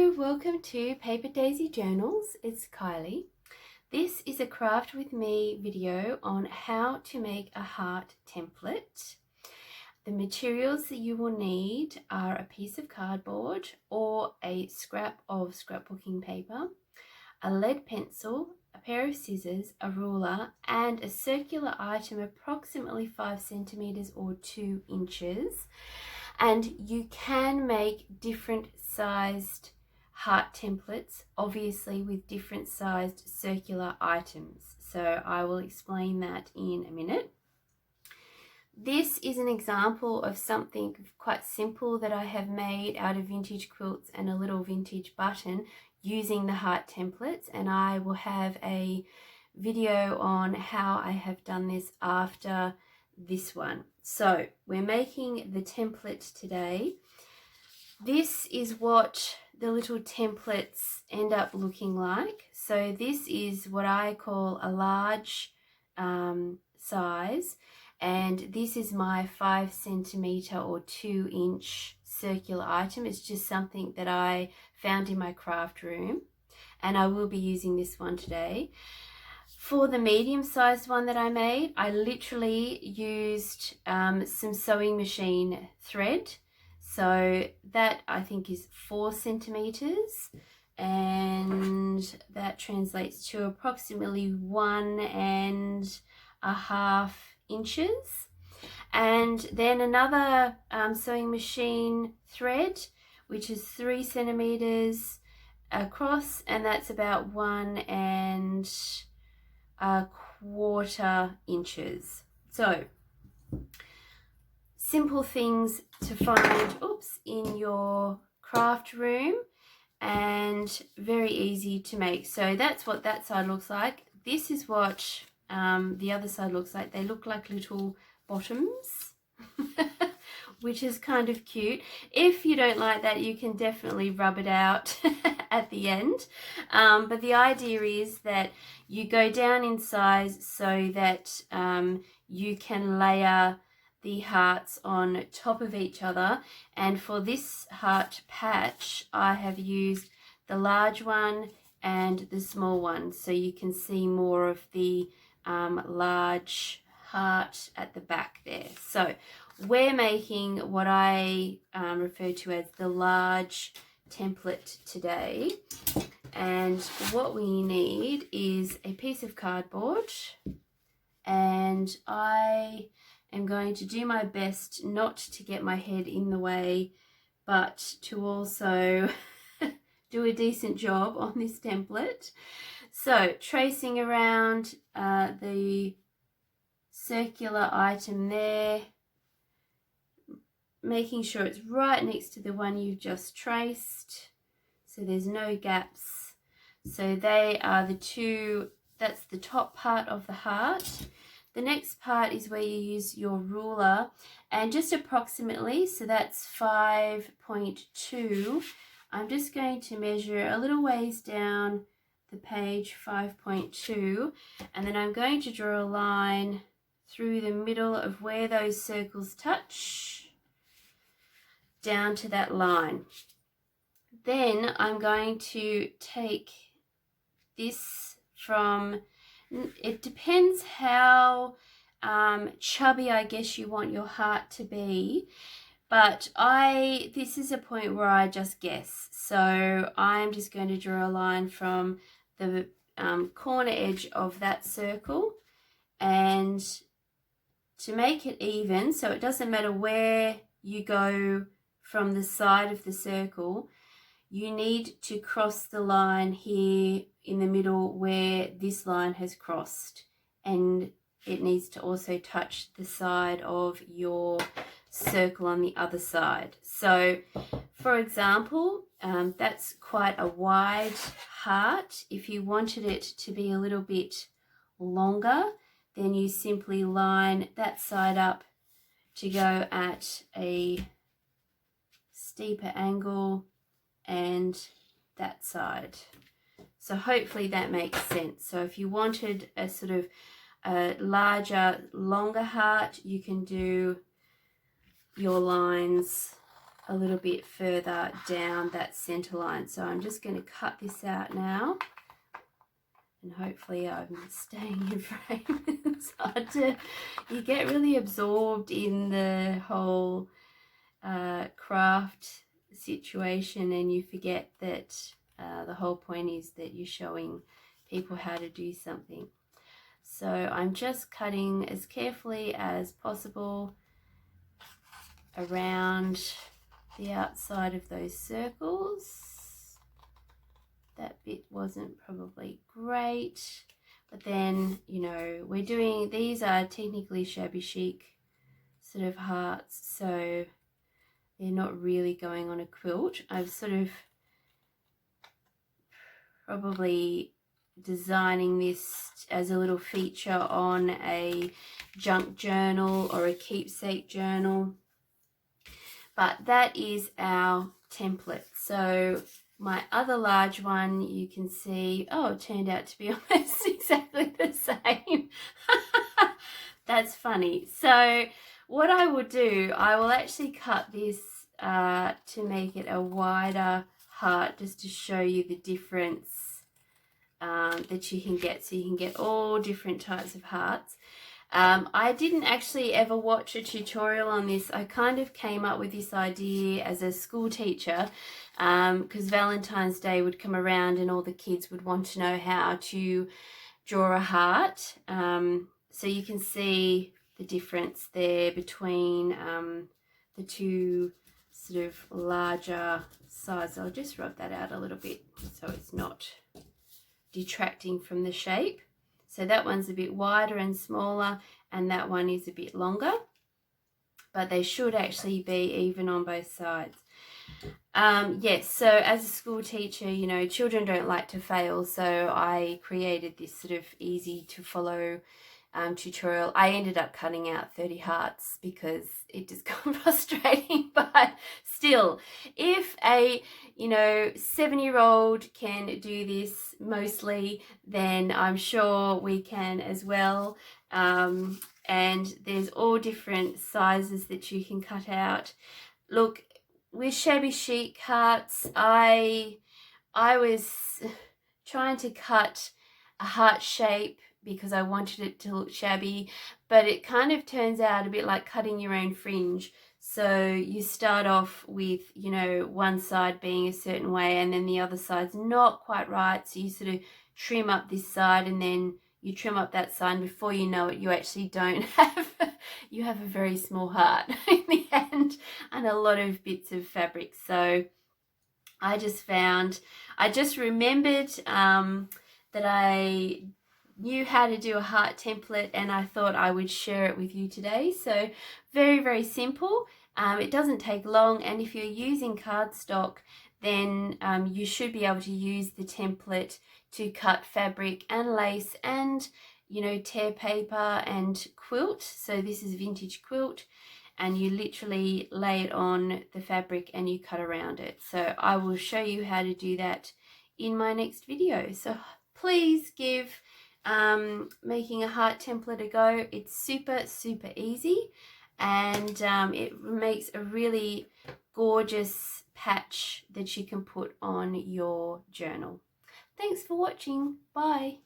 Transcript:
Hello, welcome to PaperDaisyJournals. It's Kylie. This is a craft with me video on how to make a heart template. The materials that you will need are a piece of cardboard or a scrap of scrapbooking paper, a lead pencil, a pair of scissors, a ruler, and a circular item approximately 5 centimeters or 2 inches. And you can make different sized heart templates, obviously with different sized circular items. So I will explain that in a minute. This is an example of something quite simple that I have made out of vintage quilts and a little vintage button using the heart templates, and I will have a video on how I have done this after this one. So we're making the template today. This is what the little templates end up looking like. So this is what I call a large size, and this is my 5 centimeter or 2 inch circular item. It's just something that I found in my craft room, and I will be using this one today. For the medium-sized one that I made, I literally used some sewing machine thread. So that I think is 4 centimeters, and that translates to approximately 1.5 inches. And then another sewing machine thread, which is 3 centimeters across, and that's about 1.25 inches. So simple things to find in your craft room and very easy to make. So that's what that side looks like. This is what the other side looks like. They look like little bottoms which is kind of cute. If you don't like that, you can definitely rub it out at the end, but the idea is that you go down in size so that you can layer the hearts on top of each other. And for this heart patch, I have used the large one and the small one, so you can see more of the large heart at the back there. So we're making what I refer to as the large template today, and what we need is a piece of cardboard, and I am going to do my best not to get my head in the way, but to also do a decent job on this template. So tracing around the circular item there, making sure it's right next to the one you've just traced, so there's no gaps. So they are the two, that's the top part of the heart. The next part is where you use your ruler, and just approximately, so that's 5.2. I'm just going to measure a little ways down the page, 5.2, and then I'm going to draw a line through the middle of where those circles touch down to that line. Then I'm going to take this from, it depends how chubby I guess you want your heart to be, but this is a point where I just guess. So I'm just going to draw a line from the corner edge of that circle, and to make it even, so it doesn't matter where you go from the side of the circle, you need to cross the line here in the middle where this line has crossed, and it needs to also touch the side of your circle on the other side. So for example, that's quite a wide heart. If you wanted it to be a little bit longer, then you simply line that side up to go at a steeper angle, and that side. So hopefully that makes sense. So if you wanted a sort of a larger, longer heart, you can do your lines a little bit further down that center line. So I'm just going to cut this out now, and hopefully I'm staying in frame. It's hard to, you get really absorbed in the whole craft situation, and you forget that the whole point is that you're showing people how to do something. So I'm just cutting as carefully as possible around the outside of those circles. That bit wasn't probably great, but then, you know, we're doing, these are technically shabby chic sort of hearts, so they're not really going on a quilt. I've sort of probably designing this as a little feature on a junk journal or a keepsake journal. But that is our template. So my other large one, you can see, oh, it turned out to be almost exactly the same. That's funny. So what I will do, I will actually cut this to make it a wider heart, just to show you the difference that you can get. So you can get all different types of hearts. I didn't actually ever watch a tutorial on this. I kind of came up with this idea as a school teacher because Valentine's Day would come around and all the kids would want to know how to draw a heart. So you can see the difference there between the two sort of larger sizes. I'll just rub that out a little bit so it's not detracting from the shape. So that one's a bit wider and smaller, and that one is a bit longer, but they should actually be even on both sides. Yes, so as a school teacher, you know, children don't like to fail, so I created this sort of easy to follow tutorial. I ended up cutting out 30 hearts because it just got frustrating, but still, if a, you know, 7-year-old can do this mostly, then I'm sure we can as well. And there's all different sizes that you can cut out. Look, with shabby chic hearts, I was trying to cut a heart shape because I wanted it to look shabby, but it kind of turns out a bit like cutting your own fringe. So you start off with, you know, one side being a certain way and then the other side's not quite right. So you sort of trim up this side and then you trim up that side, and before you know it, you actually don't have, you have a very small heart in the end and a lot of bits of fabric. So I just remembered that I knew how to do a heart template, and I thought I would share it with you today. So very, very simple. It doesn't take long, and if you're using cardstock, then you should be able to use the template to cut fabric and lace and, you know, tear paper and quilt. So this is vintage quilt, and you literally lay it on the fabric and you cut around it. So I will show you how to do that in my next video. So please give making a heart template a go. It's super, super easy, and it makes a really gorgeous patch that you can put on your journal. Thanks for watching. Bye.